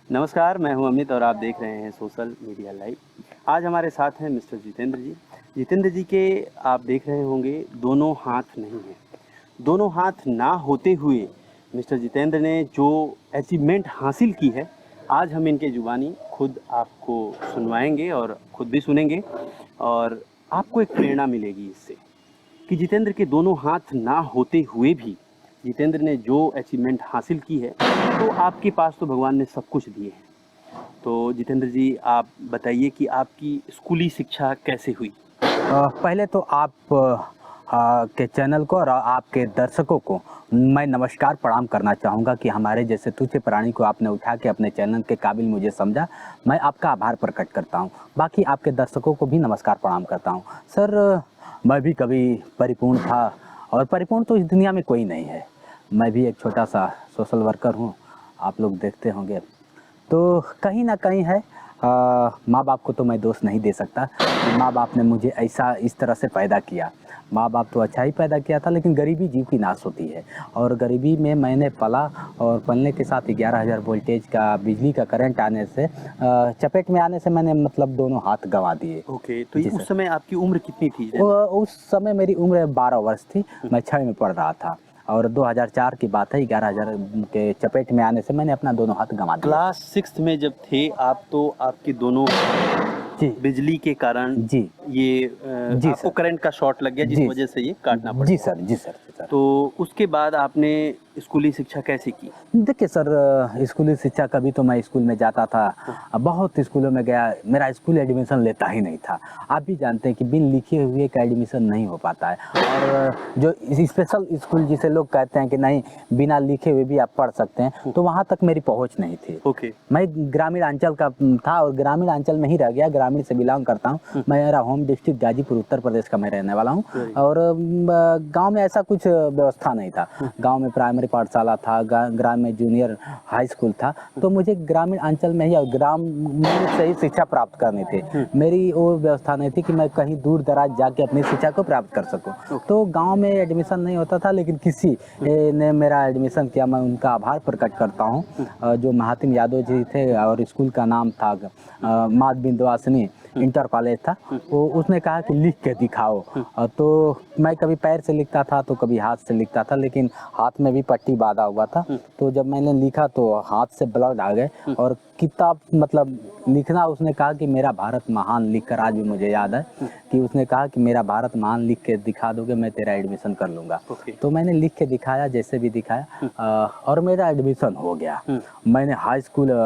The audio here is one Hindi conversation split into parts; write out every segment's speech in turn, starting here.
नमस्कार, मैं हूं अमित और आप देख रहे हैं सोशल मीडिया लाइव। आज हमारे साथ हैं मिस्टर जितेंद्र जी। जितेंद्र जी के आप देख रहे होंगे दोनों हाथ नहीं हैं। दोनों हाथ ना होते हुए मिस्टर जितेंद्र ने जो अचीवमेंट हासिल की है, आज हम इनके ज़ुबानी खुद आपको सुनवाएँगे और खुद भी सुनेंगे और आपको एक प्रेरणा मिलेगी इससे कि जितेंद्र के दोनों हाथ ना होते हुए भी जितेंद्र ने जो अचीवमेंट हासिल की है, तो आपके पास तो भगवान ने सब कुछ दिए हैं। तो जितेंद्र जी आप बताइए कि आपकी स्कूली शिक्षा कैसे हुई? पहले तो आप के चैनल को और आपके दर्शकों को मैं नमस्कार प्रणाम करना चाहूँगा कि हमारे जैसे तुच्छ प्राणी को आपने उठा के अपने चैनल के काबिल मुझे समझा। मैं आपका आभार प्रकट करता हूँ। बाकी आपके दर्शकों को भी नमस्कार प्रणाम करता हूँ। सर, मैं भी कभी परिपूर्ण था और परिपूर्ण तो इस दुनिया में कोई नहीं है। मैं भी एक छोटा सा सोशल वर्कर हूँ, आप लोग देखते होंगे। तो कहीं ना कहीं है, माँ बाप को तो मैं दोष नहीं दे सकता कि माँ बाप ने मुझे ऐसा इस तरह से पैदा किया। माँ बाप तो अच्छा ही पैदा किया था, लेकिन गरीबी जीव की नाश होती है और गरीबी में मैंने पला और पलने के साथ 11,000 वोल्टेज का बिजली का करंट आने से चपेट में आने से मैंने मतलब दोनों हाथ गंवा दिए। ओके, तो जी उस सर। समय आपकी उम्र कितनी थी? उस समय मेरी उम्र 12 वर्ष थी। मैं 6 में पढ़ रहा था और 2004 की बात है। 11,000 के चपेट में आने से मैंने अपना दोनों हाथ गंवा दिए। क्लास 6th में जब थे आप तो आपके दोनों जी बिजली के कारण जी ये जी आपको सर। करंट का शॉट लग गया जिस जी वजह से ये काटना पड़ा। जी सर, जी सर, जी सर। तो उसके बाद आपने स्कूली शिक्षा कैसे की? देखिए सर, स्कूली शिक्षा कभी तो मैं स्कूल में जाता था, बहुत स्कूलों में गया, मेरा स्कूल एडमिशन लेता ही नहीं था। आप भी जानते हैं कि बिन लिखे हुए का एडमिशन नहीं हो पाता है और जो स्पेशल स्कूल जिसे लोग कहते हैं कि नहीं बिना लिखे हुए भी आप पढ़ सकते हैं, तो वहाँ तक मेरी पहुँच नहीं थी। ओके। मैं ग्रामीण अंचल का था और ग्रामीण अंचल में ही रह गया, ग्रामीण से बिलोंग करता हूँ। मेरा होम डिस्ट्रिक्ट गाजीपुर उत्तर प्रदेश का मैं रहने वाला हूँ और गांव में ऐसा कुछ व्यवस्था नहीं था। गांव में प्राइमरी पाठशाला था, ग्राम में जूनियर हाई स्कूल था, तो मुझे ग्रामीण अंचल में ही और ग्राम में से ही शिक्षा प्राप्त करनी थी। मेरी वो व्यवस्था नहीं थी कि मैं कहीं दूर दराज जाके अपनी शिक्षा को प्राप्त कर सकूं। तो गांव में एडमिशन नहीं होता था, लेकिन किसी ने मेरा एडमिशन किया। मैं उनका आभार प्रकट करता हूं। जो महातिम यादव जी थे और स्कूल का नाम था माँ विंध्यवासिनी इंटर कॉलेज था। वो उसने कहा कि लिख के दिखाओ। तो मैं कभी पैर से लिखता था तो कभी हाथ से लिखता था, लेकिन हाथ में भी पट्टी बांधा हुआ था। तो जब मैंने लिखा तो हाथ से ब्लड आ गए और किताब मतलब लिखना, उसने कहा कि मेरा भारत महान लिखकर, आज भी मुझे याद है कि उसने कहा कि मेरा भारत महान लिख के दिखा दोगे, मैं तेरा एडमिशन कर लूँगा। ओके। तो मैंने लिख के दिखाया, जैसे भी दिखाया और मेरा एडमिशन हो गया। मैंने हाई स्कूल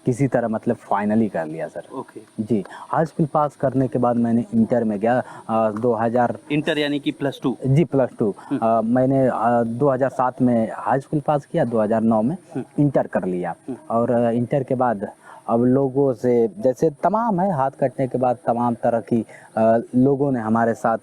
किसी तरह मतलब फाइनली कर लिया सर। ओके। जी, हाई स्कूल पास करने के बाद मैंने इंटर में गया। 2000 इंटर यानी कि +2? जी +2। मैंने 2007 में हाई स्कूल पास किया, 2009 में इंटर कर लिया और इंटर के बाद अब लोगों से जैसे तमाम है, हाथ कटने के बाद तमाम तरह की लोगों ने हमारे साथ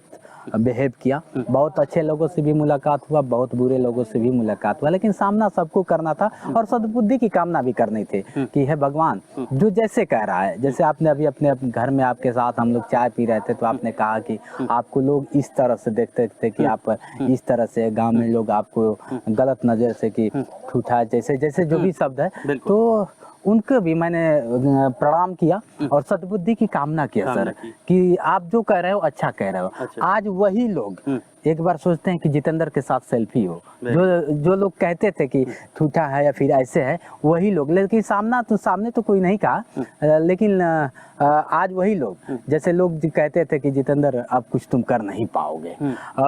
बिहेव किया। बहुत अच्छे लोगों से भी मुलाकात हुआ, बहुत बुरे लोगों से भी मुलाकात हुआ, लेकिन सामना सबको करना था और सद्बुद्धि की कामना भी करनी थी कि हे भगवान, जो जैसे कह रहा है, जैसे आपने अभी अपने घर में आपके साथ हम लोग चाय पी रहे थे तो आपने कहा कि आपको लोग इस तरह से देखते थे कि आप इस तरह से, गांव में लोग आपको गलत नज़र से कि ठूठा, जैसे जैसे जो भी शब्द है, तो उनको भी मैंने प्रणाम किया और सद्बुद्धि की कामना किया सर कि आप जो कह रहे हो अच्छा कह रहे हो। अच्छा। आज वही लोग एक बार सोचते हैं कि जितेंद्र के साथ सेल्फी हो, जो लोग कहते थे कि ठूठा है या फिर ऐसे है, वही लोग, लेकिन सामने तो कोई नहीं कहा, लेकिन आज वही लोग, जैसे लोग कहते थे कि जितेंद्र अब कुछ तुम कर नहीं पाओगे,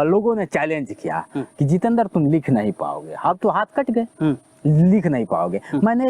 लोगों ने चैलेंज किया कि जितेंद्र तुम लिख नहीं पाओगे, अब तो हाथ कट गए, लिख नहीं पाओगे। मैंने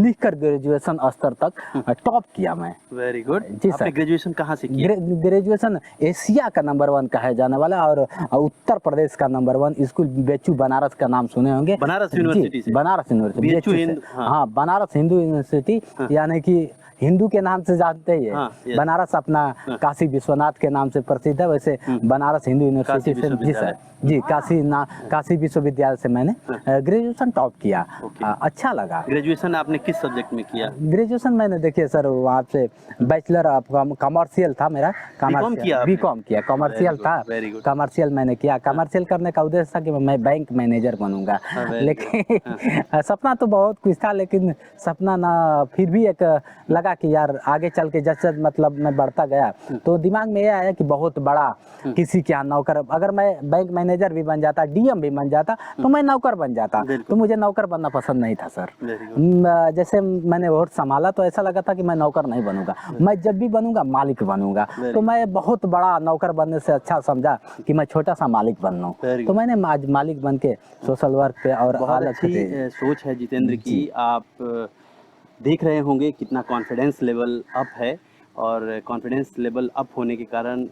लिख कर ग्रेजुएशन स्तर तक टॉप किया मैं। Very good. जी आपने सर। ग्रेजुएशन कहाँ से किया? ग्रेजुएशन एशिया का नंबर 1 कहा जाने वाला और उत्तर प्रदेश का नंबर 1 स्कूल BHU बनारस का नाम सुने होंगे। बनारस यूनिवर्सिटी से? बनारस यूनिवर्सिटी BHU BHU से। हिंदू, हाँ। हाँ, बनारस हिंदू यूनिवर्सिटी, यानी कि हिंदू के नाम से जानते ही है। हाँ, yes. बनारस अपना काशी विश्वनाथ के नाम से प्रसिद्ध है, वैसे बनारस हिंदू यूनिवर्सिटी से, जी सर, जी काशी विश्वविद्यालय से मैंने ग्रेजुएशन टॉप किया। Okay. अच्छा लगा। ग्रेजुएशन आपने किस सब्जेक्ट में किया? ग्रेजुएशन मैंने देखिए सर वहाँ से बैचलर ऑफ कमर्शियल था मेरा, बीकॉम किया आपने? बीकॉम किया, कमर्शियल Very good, था, very good. कमर्शियल मैंने किया। कमर्शियल करने का उद्देश्य था कि मैं बैंक मैनेजर बनूंगा, very लेकिन सपना तो बहुत कुछ था, लेकिन सपना ना, फिर भी एक लगा कि यार आगे चल के जैसे मतलब मैं बढ़ता गया तो दिमाग में ये आया कि बहुत बड़ा किसी के यहाँ नौकर, अगर मैं बैंक मैनेजर भी बन जाता, डीएम भी बन जाता तो मैं नौकर बन जाता, तो मुझे नौकर बनना पसंद नहीं था सर। जैसे मैंने वोट संभाला तो ऐसा लगा था कि मैं नौकर नहीं बनूंगा, मैं जब भी बनूंगा मालिक बनूंगा, तो मैं बहुत बड़ा नौकर बनने से अच्छा समझा कि मैं छोटा सा मालिक बन लूं, तो मैंने आज मालिक बन के सोशल वर्क पे और बहुत अच्छी सोच है जितेंद्र की। आप देख रहे होंगे कितना कॉन्फिडेंस लेवल अप है, और कॉन्फिडेंस लेवल अप होने के कारण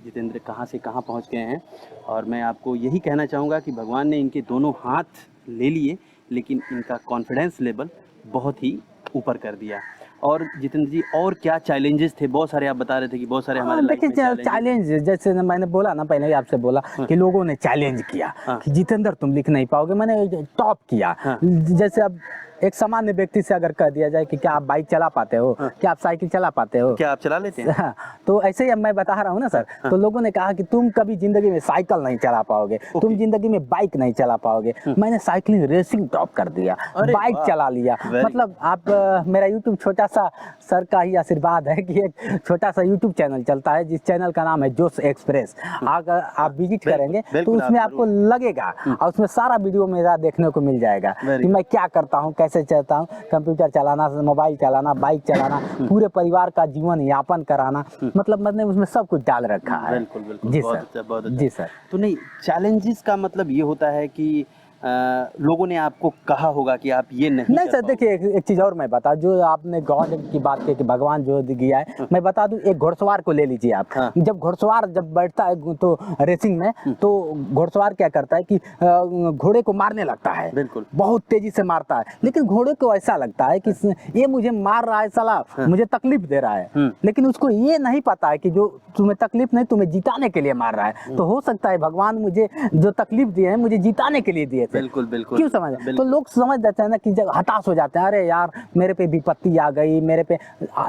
जितेंद्र कहाँ से कहाँ पहुँच गए हैं। और मैं आपको यही कहना चाहूँगा कि भगवान ने इनके दोनों हाथ ले लिए, लेकिन इनका कॉन्फिडेंस लेवल बहुत ही ऊपर कर दिया। और जितेंद्र जी और क्या चैलेंजेस थे? बहुत सारे आप बता रहे थे कि बहुत सारे हमारे लाइफ में चैलेंज, जैसे मैंने बोला ना पहले ही आपसे बोला कि लोगों ने चैलेंज किया कि जितेंद्र तुम लिख नहीं पाओगे, मैंने टॉप किया। जैसे अब एक सामान्य व्यक्ति से अगर कह दिया जाए कि क्या आप बाइक चला पाते हो, क्या आप साइकिल चला पाते हो, क्या आप चला लेते हैं? तो ऐसे ही अब मैं बता रहा हूँ ना सर, तो लोगों ने कहा कि तुम कभी जिंदगी में साइकिल नहीं चला पाओगे, तुम जिंदगी में बाइक नहीं चला पाओगे। मैंने साइकिलिंग रेसिंग टॉप कर दिया, बाइक चला लिया। मतलब आप मेरा यूट्यूब छोटा सा सर का ही आशीर्वाद है कि एक छोटा सा यूट्यूब चैनल चलता है, जिस चैनल का नाम है जोश एक्सप्रेस। अगर आप विजिट करेंगे तो उसमें आपको लगेगा, और उसमें सारा वीडियो मेरा देखने को मिल जाएगा कि मैं क्या करता हूँ, कैसे चलता हूँ, कंप्यूटर चलाना, मोबाइल चलाना, बाइक चलाना, पूरे परिवार का जीवन यापन कराना, मतलब मैंने उसमें सब कुछ डाल रखा है। बिल्कुल बिल्कुल, जी बहुत सर, अच्छा, बहुत अच्छा। जी सर। तो नहीं, चैलेंजेस का मतलब ये होता है कि लोगों ने आपको कहा होगा कि आप ये नहीं सर, देखिए एक चीज और मैं बता, जो आपने गॉड की बात की कि भगवान जो दिया है, मैं बता दूं, एक घुड़सवार को ले लीजिए आप। जब घुड़सवार जब बैठता है तो रेसिंग में, तो घुड़सवार क्या करता है कि घोड़े को मारने लगता है, बिल्कुल बहुत तेजी से मारता है, लेकिन घोड़े को ऐसा लगता है कि ये मुझे मार रहा है, साला मुझे तकलीफ दे रहा है, लेकिन उसको ये नहीं पता है कि जो तुम्हें तकलीफ नहीं, तुम्हें जिताने के लिए मार रहा है। तो हो सकता है भगवान मुझे जो तकलीफ दिए है, मुझे जिताने के लिए दिए थे। बिल्कुल बिल्कुल, क्यों समझ, तो लोग समझ जाते हैं ना कि जब हताश हो जाते हैं, अरे यार मेरे पे विपत्ति आ गई, मेरे पे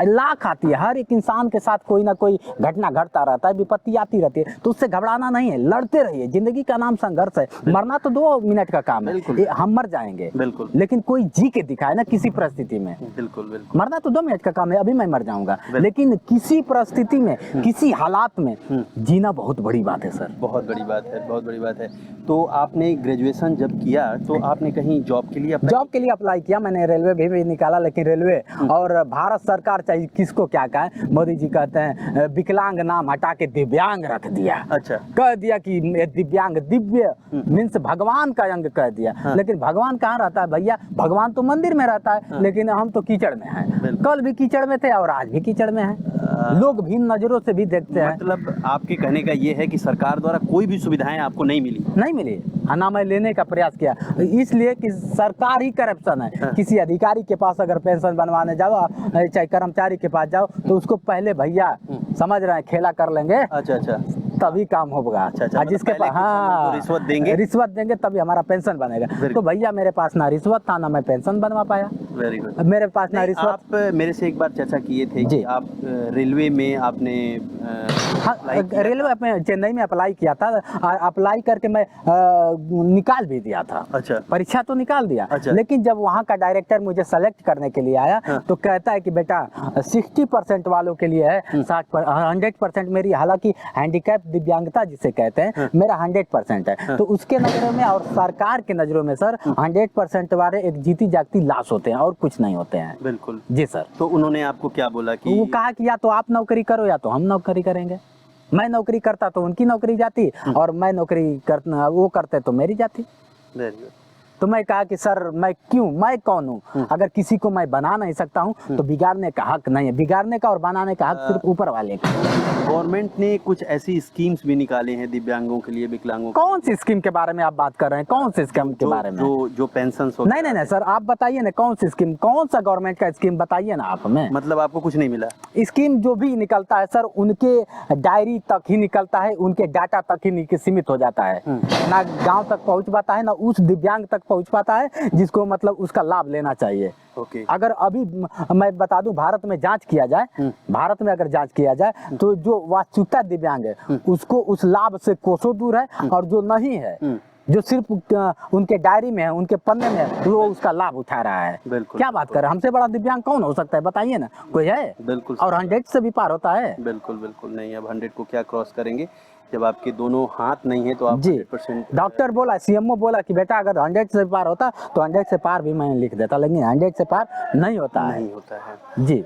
लाख आती है, हर एक इंसान के साथ कोई ना कोई घटना घटता रहता है, विपत्ति आती रहती है, तो उससे घबराना नहीं है, लड़ते रहिए। जिंदगी का नाम संघर्ष है, मरना तो 2 मिनट का काम है, हम मर जाएंगे, बिल्कुल, लेकिन कोई जी के दिखाए ना किसी परिस्थिति में। बिल्कुल बिल्कुल, मरना तो 2 मिनट का काम है, अभी मैं मर जाऊंगा, लेकिन किसी परिस्थिति में, किसी हालात में जीना बहुत बड़ी बात है सर, बहुत बड़ी बात है, बहुत बड़ी बात है। तो आपने ग्रेजुएशन जब किया तो आपने कहीं जॉब के लिए अप्लाई किया? मैंने रेलवे भी निकाला, लेकिन रेलवे और भारत सरकार चाहे किसको क्या कहे, मोदी जी कहते हैं विकलांग नाम हटा के दिव्यांग रख दिया। अच्छा, कह दिया कि दिव्यांग, दिव्य मीन्स भगवान का अंग कह दिया। लेकिन भगवान कहाँ रहता है भैया? भगवान तो मंदिर में रहता है, लेकिन हम तो कीचड़ में हैं। कल भी कीचड़ में थे और आज भी कीचड़ में हैं। लोग भी नजरों से भी देखते हैं। मतलब आपके कहने का ये है कि सरकार द्वारा कोई भी सुविधाएं आपको नहीं मिली, ना मैं लेने का प्रयास किया, इसलिए कि सरकार ही करप्शन है। किसी अधिकारी के पास अगर पेंशन बनवाने जाओ, चाहे कर्मचारी के पास जाओ, तो उसको पहले भैया समझ रहे हैं खेला कर लेंगे, अच्छा, तभी काम होगा। अच्छा, जिसके पास हाँ रिश्वत देंगे तभी हमारा पेंशन बनेगा। तो भैया मेरे पास ना रिश्वत था, ना मैं पेंशन बनवा पाया। वेरी गुड, मेरे पास ना रिश्वत। आप मेरे से एक बार चर्चा किए थे कि आप रेलवे में आपने रेलवे में चेन्नई में अप्लाई किया था, अप्लाई करके मैं निकाल भी दिया था। अच्छा, परीक्षा तो निकाल दिया। अच्छा, लेकिन जब वहाँ का डायरेक्टर मुझे सेलेक्ट करने के लिए आया, तो कहता है कि बेटा 60% वालों के लिए है, 100% मेरी, हालांकि हैंडीकैप दिव्यांगता जिसे कहते हैं, मेरा 100% है। तो उसके नजरों में और सरकार के नजरों में सर 100% वाले एक जीती जागती लाश होते हैं और कुछ नहीं होते हैं। बिल्कुल जी सर। तो उन्होंने आपको क्या बोला कि? वो कहा कि या तो आप नौकरी करो या तो हम नौकरी करेंगे। मैं नौकरी करता तो उनकी नौकरी जाती, और मैं नौकरी करता वो करते तो मेरी जाती। तो मैं कहा कि सर मैं क्यों, मैं कौन हूँ, अगर किसी को मैं बना नहीं सकता हूँ तो बिगाड़ने का हक नहीं है, बिगाड़ने का और बनाने का हक सिर्फ ऊपर वाले का। गवर्नमेंट ने कुछ ऐसी स्कीम्स भी निकाले हैं दिव्यांगों के लिए, विकलांगों के कौन सी स्कीम के बारे में आप बात कर रहे हैं, कौन सी स्कीम के बारे में? जो पेंशन नहीं नहीं नहीं सर, आप बताइए ना कौन सी स्कीम, कौन सा गवर्नमेंट का स्कीम बताइए ना आप हमें। मतलब आपको कुछ नहीं मिला? स्कीम जो भी निकलता है सर उनके डायरी तक ही निकलता है, उनके डाटा तक ही सीमित हो जाता है, ना गांव तक पहुंच पाता है, ना उस दिव्यांग तक पहुंच पाता है जिसको मतलब उसका लाभ लेना चाहिए। ओके। अगर अभी मैं बता दूं, भारत में जांच किया जाए, भारत में अगर जांच किया जाए तो जो वास्तविकता दिव्यांग है उसको उस लाभ से कोसों दूर है, और जो नहीं है, जो सिर्फ उनके डायरी में है, उनके पन्ने में है, वो उसका लाभ उठा रहा है। बिल्कुल, क्या बात कर रहे हैं, हमसे बड़ा दिव्यांग कौन हो सकता है बताइए ना, कोई है? बिल्कुल। और 100 से भी पार होता है। बिल्कुल बिल्कुल नहीं, अब 100 को क्या क्रॉस करेंगे जब आपके दोनों हाथ नहीं है तो आप जी 100%। डॉक्टर बोला, सीएमओ बोला कि बेटा अगर 100 से पार होता तो 100 से पार भी मैं लिख देता, लेकिन 100 से पार नहीं होता है। नहीं होता है जी।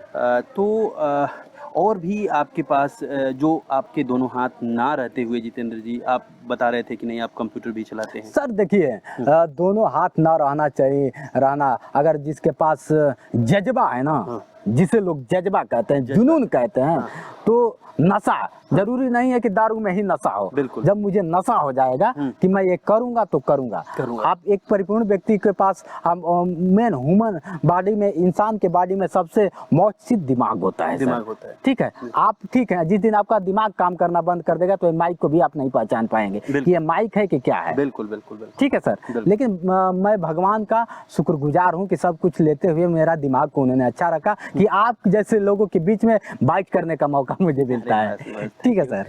और भी आपके पास जो आपके दोनों हाथ ना रहते हुए, जितेंद्र जी आप बता रहे थे कि नहीं आप कंप्यूटर भी चलाते हैं। सर देखिए, दोनों हाथ ना रहना चाहिए, रहना अगर जिसके पास जज्बा है ना, जिसे लोग जज्बा कहते हैं, जुनून कहते हैं, तो नशा जरूरी नहीं है कि दारू में ही नशा हो। बिल्कुल। जब मुझे नशा हो जाएगा कि मैं ये करूंगा तो करूंगा। आप एक परिपूर्ण व्यक्ति के पास मेन ह्यूमन बॉडी में, इंसान के बॉडी में सबसे मौजूद दिमाग होता है, दिमाग होता है। ठीक है, आप ठीक है, जिस दिन आपका दिमाग काम करना बंद कर देगा तो माइक को भी आप नहीं पहचान पाएंगे कि ये माइक है कि क्या है। बिल्कुल बिल्कुल बिल्कुल। ठीक है सर, लेकिन मैं भगवान का शुक्रगुजार हूँ कि सब कुछ लेते हुए मेरा दिमाग को उन्होंने अच्छा रखा कि आप जैसे लोगों के बीच में बाइक करने का मौका मुझे मिलता है। ठीक है सर।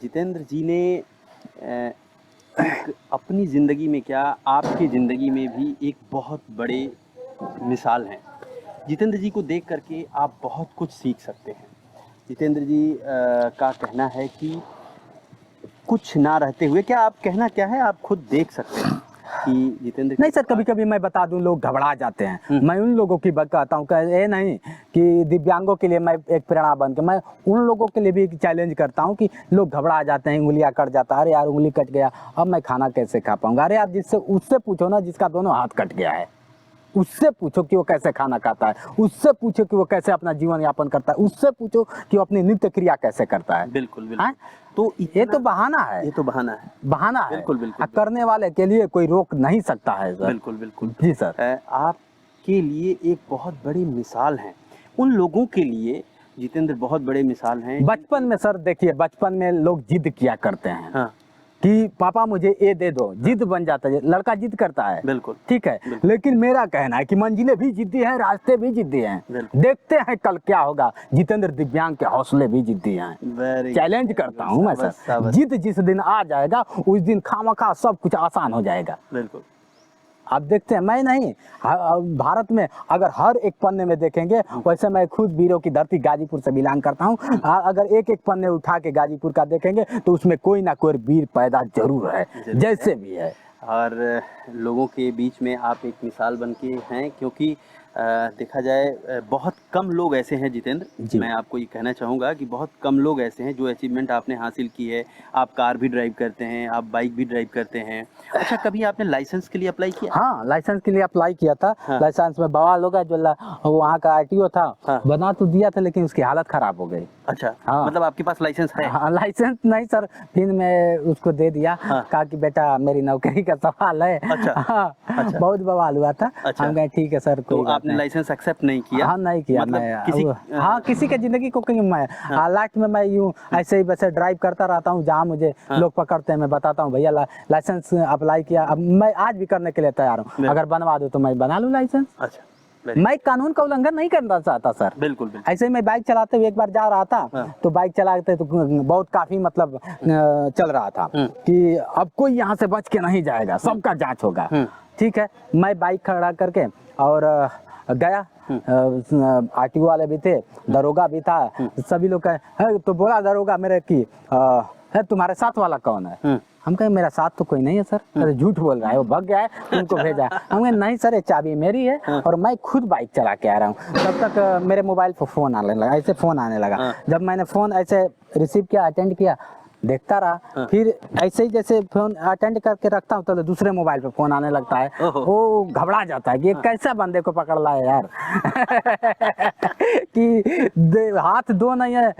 जितेंद्र जी ने अपनी ज़िंदगी में क्या, आपकी ज़िंदगी में भी एक बहुत बड़े मिसाल हैं। जितेंद्र जी को देख करके आप बहुत कुछ सीख सकते हैं। जितेंद्र जी का कहना है कि कुछ ना रहते हुए, क्या आप कहना क्या है, आप खुद देख सकते हैं कि जितेंद्र नहीं सर, कभी कभी मैं बता दूं लोग घबरा जाते हैं, मैं उन लोगों की बात कहता हूँ, ये नहीं कि दिव्यांगों के लिए मैं एक प्रेरणा बन के, मैं उन लोगों के लिए भी चैलेंज करता हूँ कि लोग घबरा जाते हैं, उंगलियां कट जाता है, अरे यार उंगली कट गया अब मैं खाना कैसे खा पाऊंगा। अरे यार जिससे उससे पूछो ना जिसका दोनों हाथ कट गया है, उससे पूछो कि वो कैसे खाना खाता है, उससे पूछो कि वो कैसे अपना जीवन यापन करता है, उससे पूछो कि वो अपनी नित्य क्रिया कैसे करता है। बिल्कुल बिल्कुल। तो ये तो बहाना है, ये तो बहाना है, बहाना है। बिल्कुल बिल्कुल। करने वाले के लिए कोई रोक नहीं सकता है सर। बिल्कुल बिल्कुल जी सर। आपके लिए एक बहुत बड़ी मिसाल है, उन लोगों के लिए जितेंद्र बहुत बड़े मिसाल हैं। बचपन में सर देखिए, बचपन में लोग जिद किया करते हैं, हाँ, कि पापा मुझे ये दे दो, जिद बन जाता है, लड़का जिद करता है। बिल्कुल ठीक है, लेकिन मेरा कहना है कि मंजिलें भी जिद्दी हैं, रास्ते भी जिद्दी हैं, देखते हैं कल क्या होगा। जितेंद्र दिव्यांग के हौसले भी जिद्दी हैं। चैलेंज करता हूँ मैं सर, जिद जिस दिन आ जाएगा उस दिन खामखा सब कुछ आसान हो जाएगा। बिल्कुल। आप देखते हैं, मैं नहीं, भारत में अगर हर एक पन्ने में देखेंगे, वैसे मैं खुद वीरों की धरती गाजीपुर से बिलोंग करता हूँ, अगर एक एक पन्ने उठा के गाजीपुर का देखेंगे तो उसमें कोई ना कोई वीर पैदा जरूर है, जैसे भी है। और लोगों के बीच में आप एक मिसाल बन के हैं, क्योंकि देखा जाए बहुत कम लोग ऐसे हैं जितेंद्र, मैं आपको ये कहना चाहूँगा कि बहुत कम लोग ऐसे हैं जो अचीवमेंट आपने हासिल की है। आप कार भी ड्राइव करते हैं, आप बाइक भी ड्राइव करते हैं। अच्छा, कभी आपने लाइसेंस के लिए अप्लाई किया? हाँ, लाइसेंस के लिए अप्लाई किया था। हाँ। लाइसेंस में बवाल हो गया, जो वहाँ का आरटीओ था। हाँ। बना तो दिया था लेकिन उसकी हालत खराब हो गई। अच्छा। हाँ। मतलब आपके पास लाइसेंस है? हाँ, लाइसेंस नहीं सर, फिर मैं उसको दे दिया। हाँ। कहा कि बेटा मेरी नौकरी का सवाल है। अच्छा। हाँ। अच्छा। बहुत बवाल हुआ था। अच्छा। हम कहे ठीक है सर, कोई तो आपने लाइसेंस एक्सेप्ट नहीं किया? हाँ, नहीं किया। मतलब मैं किसी के जिंदगी को कहीं मैं लास्ट में मैं यूँ ऐसे ही वैसे ड्राइव करता रहता हूँ, जहाँ मुझे लोग पकड़ते हैं मैं बताता हूँ भैया लाइसेंस अप्लाई किया। अब मैं आज भी करने के लिए तैयार हूँ, अगर बनवा दो तो मैं बना लूँ लाइसेंस। अच्छा। मैं कानून का उल्लंघन नहीं करना चाहता सर। बिल्कुल बिल्कुल। ऐसे ही मैं बाइक चलाते हुए एक बार जा रहा था। हाँ। तो बाइक चलाते तो बहुत काफी मतलब चल रहा था कि अब कोई यहाँ से बच के नहीं जाएगा, सबका जांच होगा। ठीक है, मैं बाइक खड़ा करके और गया, आरटीओ वाले भी थे, दरोगा भी था, सभी लोग कहे। तो बोला दरोगा मेरे की है तुम्हारे साथ वाला कौन है? हम कहे मेरा साथ तो कोई नहीं है सर। अरे झूठ बोल रहा है, वो भाग गया है, तुमको भेजा। हम कहे नहीं सर, ये चाबी मेरी है और मैं खुद बाइक चला के आ रहा हूँ। तब तक मेरे मोबाइल पर फोन आने लगा, ऐसे फोन आने लगा। जब मैंने फोन ऐसे रिसीव किया, अटेंड किया, देखता रहा। हाँ। फिर ऐसे ही जैसे फोन अटेंड करके रखता हूँ तो दूसरे मोबाइल पे फोन आने लगता है। ओहो। वो घबरा जाता है कि ये कैसा बंदे को पकड़ लाया यार। कि हाथ दो नहीं है,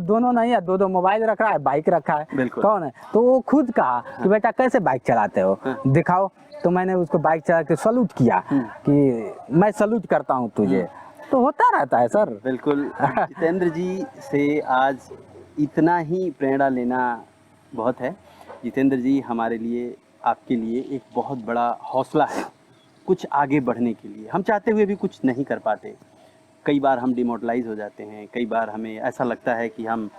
दोनों नहीं है, दो दो मोबाइल रख रहा है, बाइक रखा है। बिल्कुल। कौन है? तो वो खुद कहा कि बेटा कैसे बाइक चलाते हो, हाँ। दिखाओ। तो मैंने उसको बाइक चला के सलूट किया कि मैं सलूट करता हूँ तुझे। तो होता रहता है सर। बिल्कुल। जितेंद्र जी से आज इतना ही प्रेरणा लेना बहुत है। जितेंद्र जी हमारे लिए, आपके लिए एक बहुत बड़ा हौसला है कुछ आगे बढ़ने के लिए। हम चाहते हुए भी कुछ नहीं कर पाते। कई बार हम डिमोरलाइज हो जाते हैं, कई बार हमें ऐसा लगता है कि हम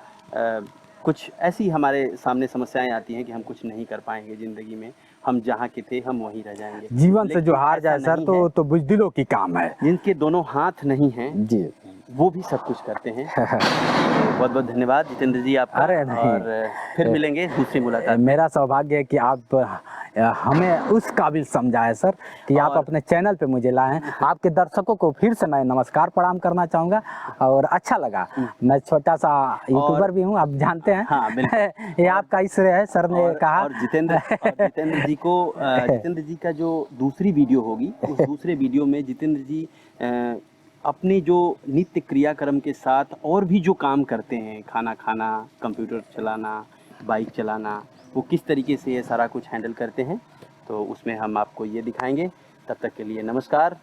कुछ ऐसी हमारे सामने समस्याएं आती हैं कि हम कुछ नहीं कर पाएंगे ज़िंदगी में। हम जहाँ के थे हम वहीं रह जाएंगे। जीवन से जो लेकिन हार ऐसा जाए सर नहीं है। तो बुज़दिलों की काम है। जिनके दोनों हाथ नहीं हैं जी। वो भी सब कुछ करते हैं। बहुत बहुत धन्यवाद जितेंद्र जी आपका। अरे नहीं। और फिर मिलेंगे दूसरी मुलाकात में। मेरा सौभाग्य है कि आप हमें उस काबिल समझा है सर कि आप और- अपने चैनल पे मुझे लाए हैं। आपके दर्शकों को फिर से मैं नमस्कार प्रणाम करना चाहूँगा और अच्छा लगा। मैं छोटा सा यूट्यूबर भी हूँ, आप जानते हैं। हाँ, बिल्कुल। ये आपका ही श्रेय है, सर ने कहा। और जितेंद्र जी को जितेंद्र जी का जो दूसरी वीडियो होगी उस दूसरे वीडियो में जितेंद्र जी अपने जो नित्य क्रियाक्रम के साथ और भी जो काम करते हैं, खाना खाना, कंप्यूटर चलाना, बाइक चलाना, वो किस तरीके से ये सारा कुछ हैंडल करते हैं, तो उसमें हम आपको ये दिखाएंगे। तब तक के लिए नमस्कार।